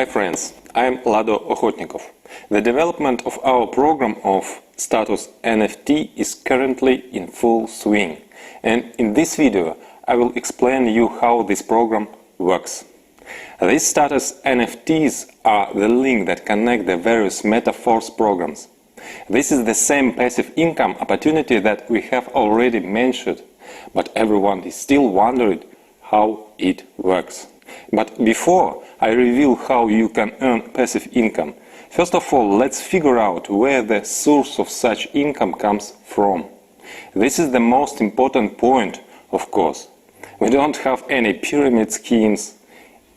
friends, I am Lado Okhotnikov. The development of our program of status NFT is currently in full swing, and in this video I will explain you how this program works. These status NFTs are the link that connect the various Metaforce programs. This is the same passive income opportunity that we have already mentioned, but everyone is still wondering how it works. But before I reveal how you can earn passive income, first of all, let's figure out where the source of such income comes from. This is the most important point, of course. We don't have any pyramid schemes.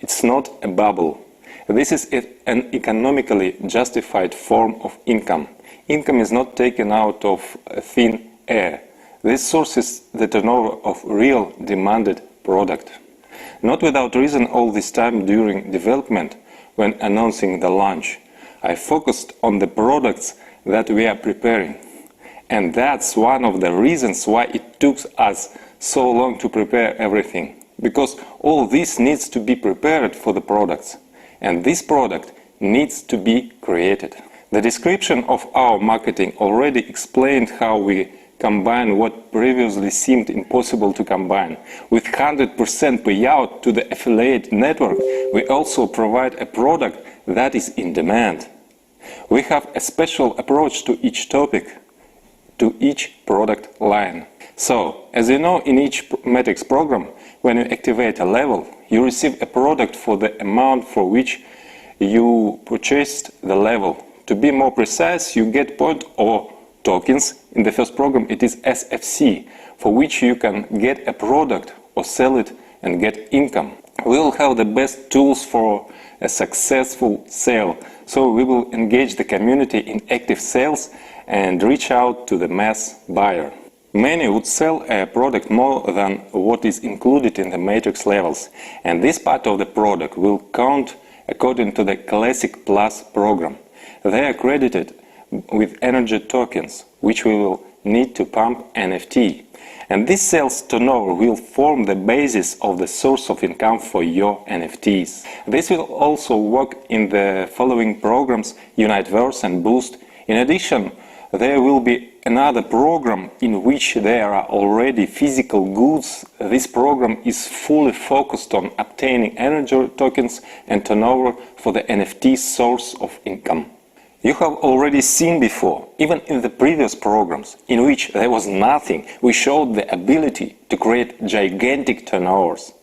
It's not a bubble. This is an economically justified form of income. Income is not taken out of thin air. This source is the turnover of real demanded product. Not without reason, all this time during development, when announcing the launch, I focused on the products that we are preparing. And that's one of the reasons why it took us so long to prepare everything. Because all this needs to be prepared for the products. And this product needs to be created. The description of our marketing already explained how we combine what previously seemed impossible to combine. With 100% payout to the affiliate network, we also provide a product that is in demand. We have a special approach to each topic, to each product line. So, as you know, in each metrics program, when you activate a level, you receive a product for the amount for which you purchased the level. To be more precise, you get point or tokens. In the first program it is SFC, for which you can get a product or sell it and get income. We will have the best tools for a successful sale, so we will engage the community in active sales and reach out to the mass buyer. Many would sell a product more than what is included in the matrix levels, and this part of the product will count according to the Classic Plus program. They are credited with energy tokens, which we will need to pump NFT. And this sales turnover will form the basis of the source of income for your NFTs. This will also work in the following programs, Uniteverse and Boost. In addition, there will be another program in which there are already physical goods. This program is fully focused on obtaining energy tokens and turnover for the NFT source of income. You have already seen before, even in the previous programs, in which there was nothing, we showed the ability to create gigantic turnovers.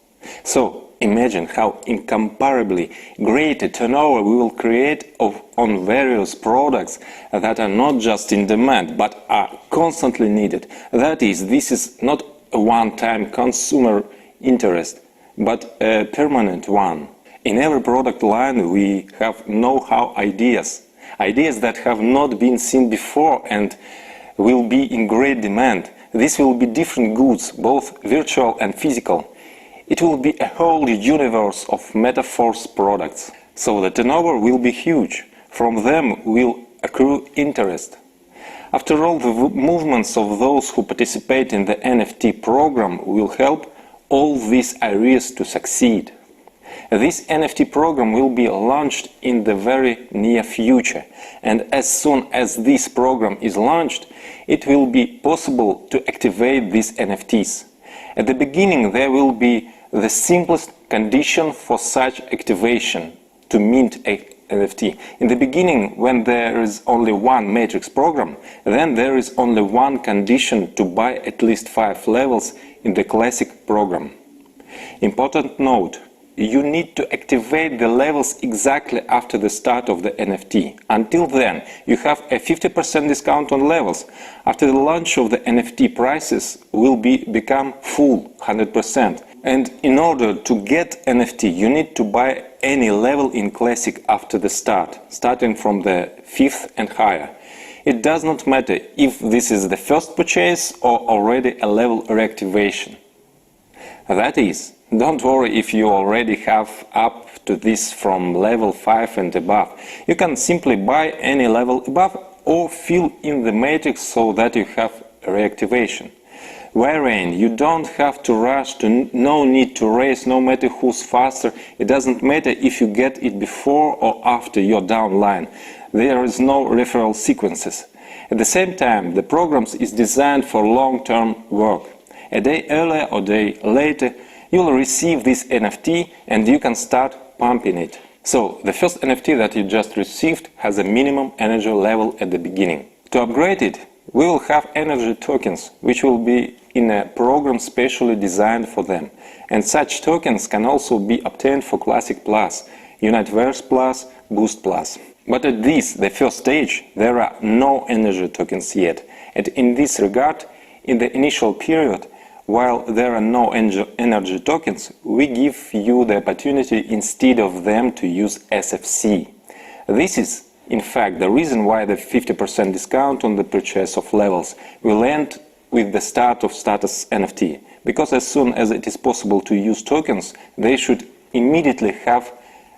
So imagine how incomparably great a turnover we will create on various products that are not just in demand, but are constantly needed. That is, this is not a one-time consumer interest, but a permanent one. In every product line we have know-how ideas that have not been seen before and will be in great demand. This will be different goods, both virtual and physical. It will be a whole universe of Metaforce products. So the turnover will be huge. From them will accrue interest. After all, the movements of those who participate in the NFT program will help all these areas to succeed. This NFT program will be launched in the very near future, and as soon as this program is launched, it will be possible to activate these NFTs. At the beginning, there will be the simplest condition for such activation, to mint a NFT. In the beginning, when there is only one matrix program, then there is only one condition to buy at least 5 levels in the classic program. Important note: you need to activate the levels exactly after the start of the NFT. Until then, you have a 50% discount on levels. After the launch of the NFT, prices will become full, 100%. And in order to get NFT, you need to buy any level in Classic after the start, starting from the 5th and higher. It does not matter if this is the first purchase or already a level reactivation. That is, don't worry if you already have up to this from level 5 and above. You can simply buy any level above or fill in the matrix so that you have reactivation. wherein you don't have to rush, no need to race, no matter who's faster. It doesn't matter if you get it before or after your downline. There is no referral sequences. At the same time, the program is designed for long-term work. A day earlier or day later, you'll receive this NFT and you can start pumping it. So, the first NFT that you just received has a minimum energy level at the beginning. To upgrade it, we will have energy tokens, which will be in a program specially designed for them. And such tokens can also be obtained for Classic Plus, Universe Plus, Boost Plus. But at this, the first stage, there are no energy tokens yet. And in this regard, in the initial period, while there are no energy tokens, we give you the opportunity instead of them to use SFC. This is, in fact, the reason why the 50% discount on the purchase of levels will end with the start of Status NFT. Because as soon as it is possible to use tokens, they should immediately have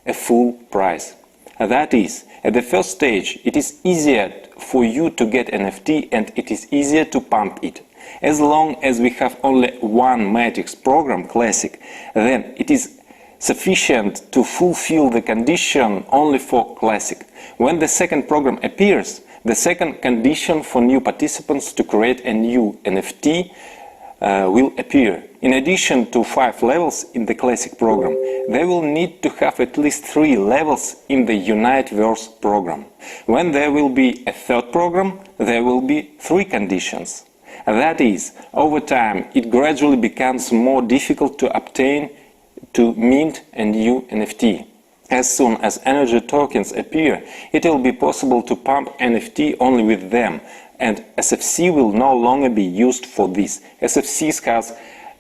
a full price. That is, at the first stage, it is easier for you to get NFT and it is easier to pump it. As long as we have only one matrix program, Classic, then it is sufficient to fulfill the condition only for Classic. When the second program appears, the second condition for new participants to create a new NFT will appear. In addition to 5 levels in the Classic program, they will need to have at least 3 levels in the Universe program. When there will be a third program, there will be 3 conditions. That is, over time, it gradually becomes more difficult to obtain, to mint a new NFT. As soon as energy tokens appear, it will be possible to pump NFT only with them, and SFC will no longer be used for this. SFC has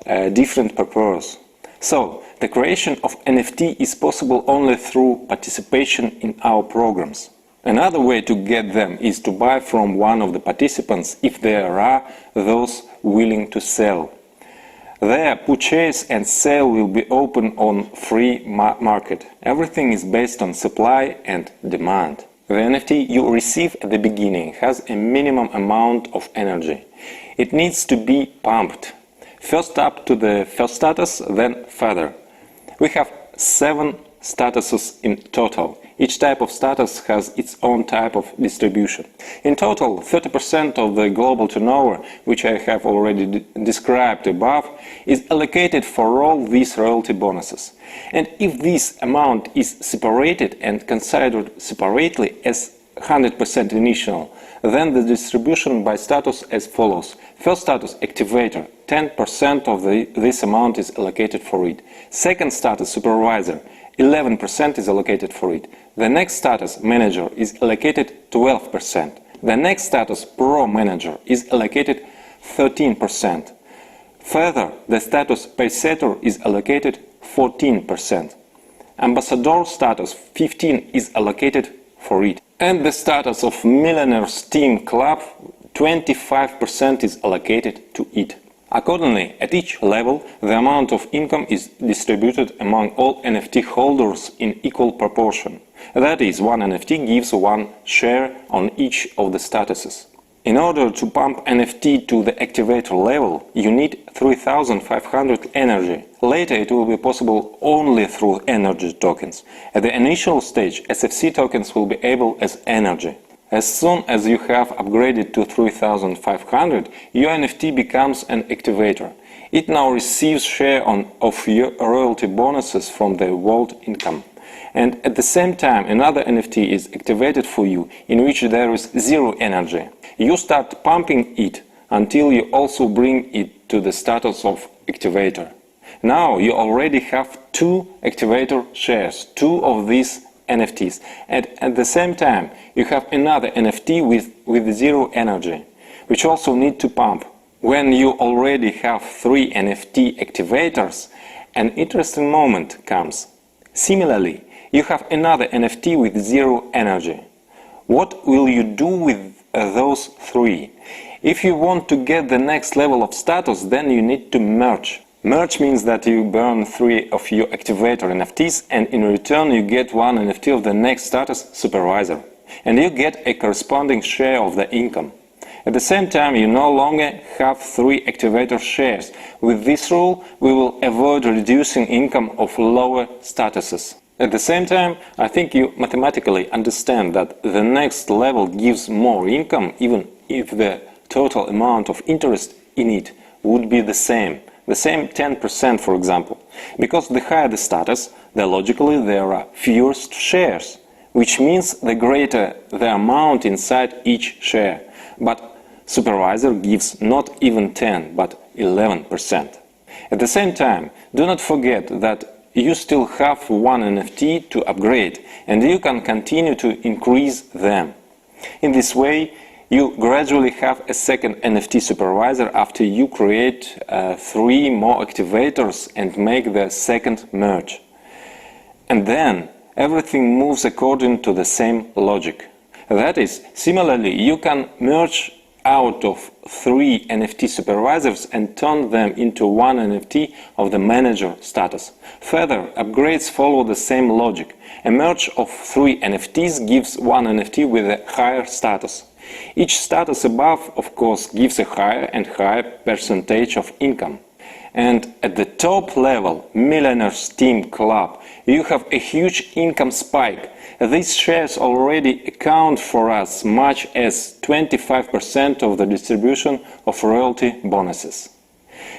a different purpose. So, the creation of NFT is possible only through participation in our programs. Another way to get them is to buy from one of the participants if there are those willing to sell. Their purchase and sale will be open on free market. Everything is based on supply and demand. The NFT you receive at the beginning has a minimum amount of energy. It needs to be pumped. First up to the first status, then further. We have 7 statuses in total. Each type of status has its own type of distribution. In total, 30% of the global turnover, which I have already described above, is allocated for all these royalty bonuses. And if this amount is separated and considered separately as 100% initial, then the distribution by status as follows. First status, activator, 10% of this amount is allocated for it. Second status, supervisor, 11% is allocated for it. The next status, manager, is allocated 12%. The next status, pro manager, is allocated 13%. Further, the status paysetter is allocated 14%. Ambassador status, 15% is allocated for it. And the status of Millionaires Team Club, 25% is allocated to it. Accordingly, at each level, the amount of income is distributed among all NFT holders in equal proportion. That is, one NFT gives one share on each of the statuses. In order to pump NFT to the activator level, you need 3500 energy. Later it will be possible only through energy tokens. At the initial stage, SFC tokens will be able as energy. As soon as you have upgraded to 3500, your NFT becomes an activator. It now receives share of your royalty bonuses from the vault income. And at the same time, another NFT is activated for you, in which there is 0 energy. You start pumping it until you also bring it to the status of activator. Now you already have 2 activator shares, 2 of these NFTs, and at the same time you have another NFT with 0 energy, which also need to pump. When you already have 3 NFT activators, an interesting moment comes. Similarly, you have another NFT with 0 energy. What will you do with those 3? If you want to get the next level of status, then you need to merge. Merge means that you burn 3 of your activator NFTs and in return you get 1 NFT of the next status, supervisor. And you get a corresponding share of the income. At the same time, you no longer have 3 activator shares. With this rule, we will avoid reducing income of lower statuses. At the same time, I think you mathematically understand that the next level gives more income even if the total amount of interest in it would be the same 10%, for example. Because the higher the status, logically there are fewer shares, which means the greater the amount inside each share. But supervisor gives not even 10, but 11%. At the same time, do not forget that you still have one NFT to upgrade, and you can continue to increase them. In this way, you gradually have a second NFT supervisor after you create 3 more activators and make the second merge. And then everything moves according to the same logic. That is, similarly, you can merge out of 3 NFT supervisors and turn them into one NFT of the manager status. Further, upgrades follow the same logic. A merge of 3 NFTs gives one NFT with a higher status. Each status above, of course, gives a higher and higher percentage of income. And at the top level, Millionaires Team Club, you have a huge income spike. These shares already account for as much as 25% of the distribution of royalty bonuses.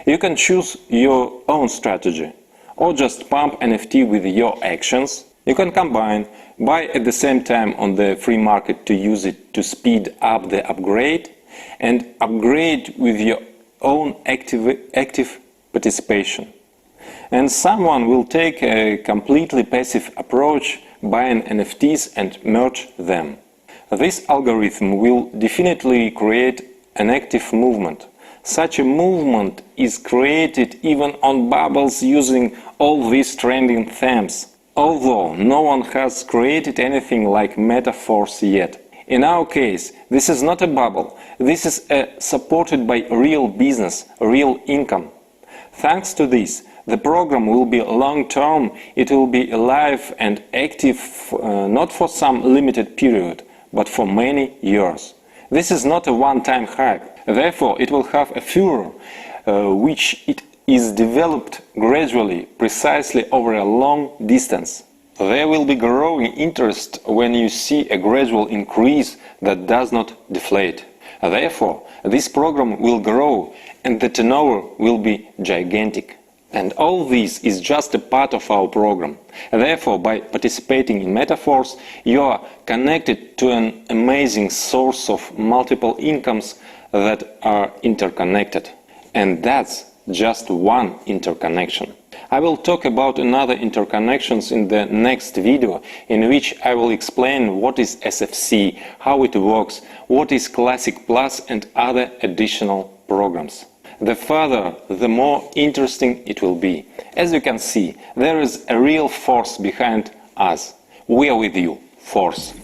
You can choose your own strategy, or just pump NFT with your actions. You can combine, buy at the same time on the free market to use it to speed up the upgrade, and upgrade with your own active participation. And someone will take a completely passive approach, buying NFTs and merge them. This algorithm will definitely create an active movement. Such a movement is created even on bubbles using all these trending themes, although no one has created anything like Metaforce yet. In our case, this is not a bubble, this is supported by real business, real income. Thanks to this, the program will be long-term, it will be alive and active not for some limited period, but for many years. This is not a one-time hype, therefore it will have a furor, which it is developed gradually, precisely over a long distance. There will be growing interest when you see a gradual increase that does not deflate. Therefore, this program will grow and the turnover will be gigantic. And all this is just a part of our program. Therefore, by participating in Metaforce, you are connected to an amazing source of multiple incomes that are interconnected. And that's just one interconnection. I will talk about another interconnections in the next video, in which I will explain what is SFC, how it works, what is Classic Plus and other additional programs. The further, the more interesting it will be. As you can see, there is a real force behind us. We are with you, Force.